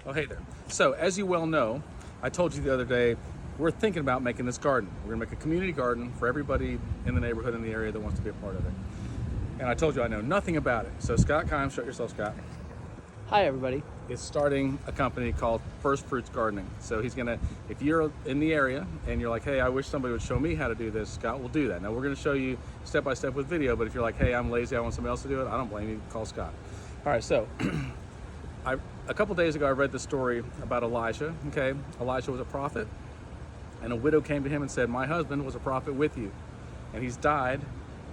Oh, hey there. So, as you well know, I told you the other day, we're thinking about making this garden. We're gonna make a community garden for everybody in the neighborhood, in the area that wants to be a part of it. And I told you I know nothing about it. So Scott Kimes, show yourself, Scott, Hi, everybody. is starting a company called First Fruits Gardening. So he's gonna, if you're in the area and you're like, hey, I wish somebody would show me how to do this, Scott will do that. Now we're gonna show you step by step with video, but if you're like, hey, I'm lazy, I want somebody else to do it, I don't blame you, call Scott. All right, so a couple days ago, I read the story about Elijah. Okay, Elijah was a prophet, and a widow came to him and said, my husband was a prophet with you, and he's died,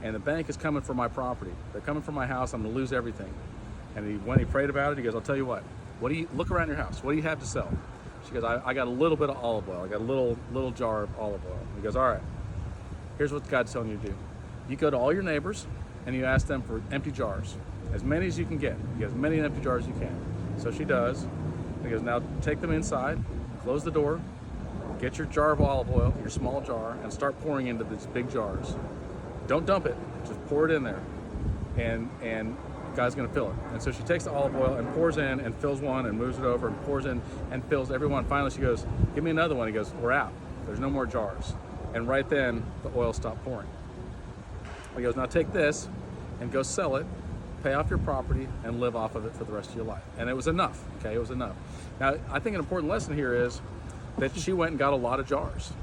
and the bank is coming for my property. They're coming for my house. I'm gonna lose everything. And when he prayed about it, he goes, I'll tell you what do you, look around your house, what do you have to sell? She goes, I got a little bit of olive oil. I got a little jar of olive oil. He goes, all right, here's what God's telling you to do. You go to all your neighbors and you ask them for empty jars, as many as you can get. You get as many empty jars as you can. So she does. He goes, now take them inside, close the door, get your jar of olive oil, your small jar, and start pouring into these big jars. Don't dump it, just pour it in there. And God's gonna fill it. And so she takes the olive oil and pours in and fills one and moves it over and pours in and fills every one. Finally she goes, give me another one. He goes, we're out. There's no more jars. And right then the oil stopped pouring. He goes, now take this and go sell it, pay off your property, and live off of it for the rest of your life. And it was enough, okay, it was enough. Now, I think an important lesson here is that she went and got a lot of jars.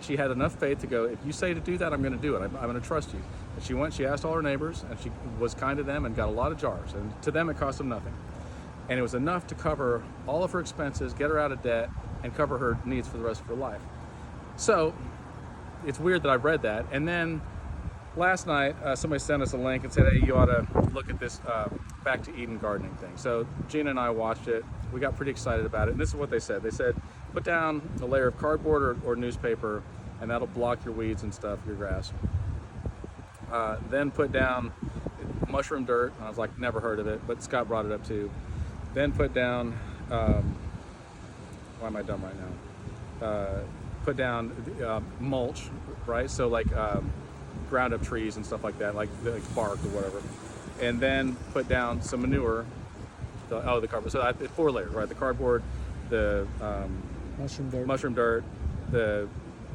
She had enough faith to go, if you say to do that, I'm gonna do it, I'm gonna trust you. And she went, she asked all her neighbors, and she was kind to them and got a lot of jars. And to them, it cost them nothing. And it was enough to cover all of her expenses, get her out of debt, and cover her needs for the rest of her life. So, it's weird that I read that. And then, last night, somebody sent us a link and said, hey, you ought to look at this Back to Eden gardening thing. So Gina and I watched it. We got pretty excited about it. And this is what they said. They said, put down a layer of cardboard or newspaper, and that'll block your weeds and stuff, your grass. Then put down mushroom dirt. And I was like, never heard of it, but Scott brought it up too. Then put down, why am I dumb right now? Put down mulch, right? So like, ground up trees and stuff like that, like bark or whatever, and then put down some manure. The cardboard. So 4 layers, right? The cardboard, the mushroom dirt, the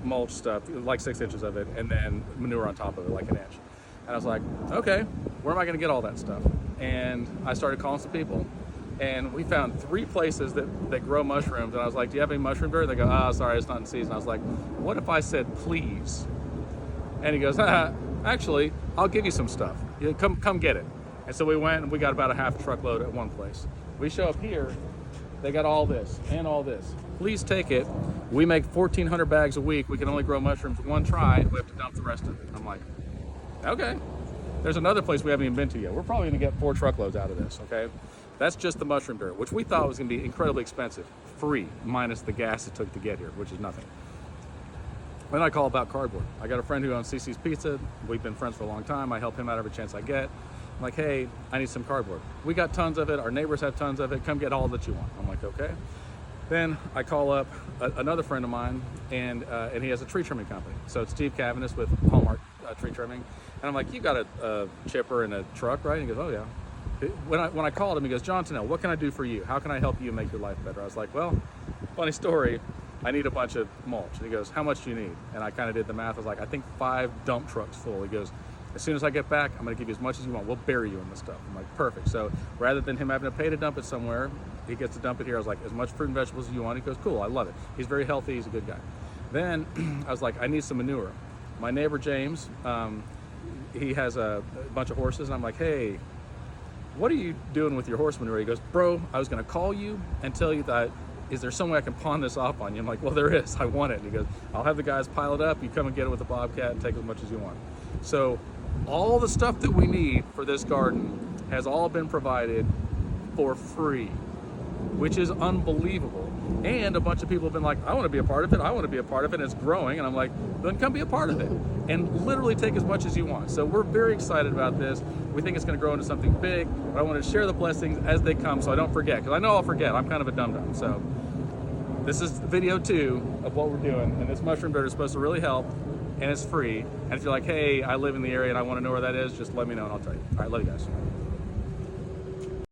mulch stuff, like 6 inches of it, and then manure on top of it, like an inch. And I was like, okay, where am I going to get all that stuff? And I started calling some people, and we found 3 places that grow mushrooms. And I was like, do you have any mushroom dirt? They go, oh, sorry, it's not in season. I was like, what if I said please? And he goes, actually, I'll give you some stuff. You come get it. And so we went and we got about a half truckload at one place. We show up here, they got all this and all this. Please take it. We make 1,400 bags a week. We can only grow mushrooms 1 try. We have to dump the rest of it. I'm like, okay. There's another place we haven't even been to yet. We're probably gonna get 4 truckloads out of this, okay? That's just the mushroom dirt, which we thought was gonna be incredibly expensive. Free, minus the gas it took to get here, which is nothing. Then I call about cardboard. I got a friend who owns CC's Pizza. We've been friends for a long time. I help him out every chance I get. I'm like, hey, I need some cardboard. We got tons of it. Our neighbors have tons of it. Come get all that you want. I'm like, okay. Then I call up another friend of mine, and he has a tree trimming company. So it's Steve Cavaness with Hallmark Tree Trimming. And I'm like, you got a chipper and a truck, right? And he goes, oh yeah. When I called him, he goes, John Tennell, what can I do for you? How can I help you make your life better? I was like, well, funny story. I need a bunch of mulch. And he goes, how much do you need? And I kind of did the math. I was like, I think 5 dump trucks full. He goes, as soon as I get back, I'm gonna give you as much as you want. We'll bury you in this stuff. I'm like, perfect. So rather than him having to pay to dump it somewhere, he gets to dump it here. I was like, as much fruit and vegetables as you want. He goes, cool, I love it. He's very healthy, he's a good guy. Then I was like, I need some manure. My neighbor James, he has a bunch of horses, and I'm like, hey, what are you doing with your horse manure? He goes, bro, I was gonna call you and tell you that, is there some way I can pawn this off on you? I'm like, well, there is, I want it. And he goes, I'll have the guys pile it up, you come and get it with a bobcat and take as much as you want. So all the stuff that we need for this garden has all been provided for free, which is unbelievable. And a bunch of people have been like, I want to be a part of it, I want to be a part of it, and it's growing. And I'm like, then come be a part of it and literally take as much as you want. So we're very excited about this. We think it's going to grow into something big, but I want to share the blessings as they come so I don't forget, because I know I'll forget. I'm kind of a dum-dum. So this is video 2 of what we're doing, and this mushroom dirt is supposed to really help, and it's free. And if you're like, hey, I live in the area and I want to know where that is, just let me know and I'll tell you. All right, love you guys.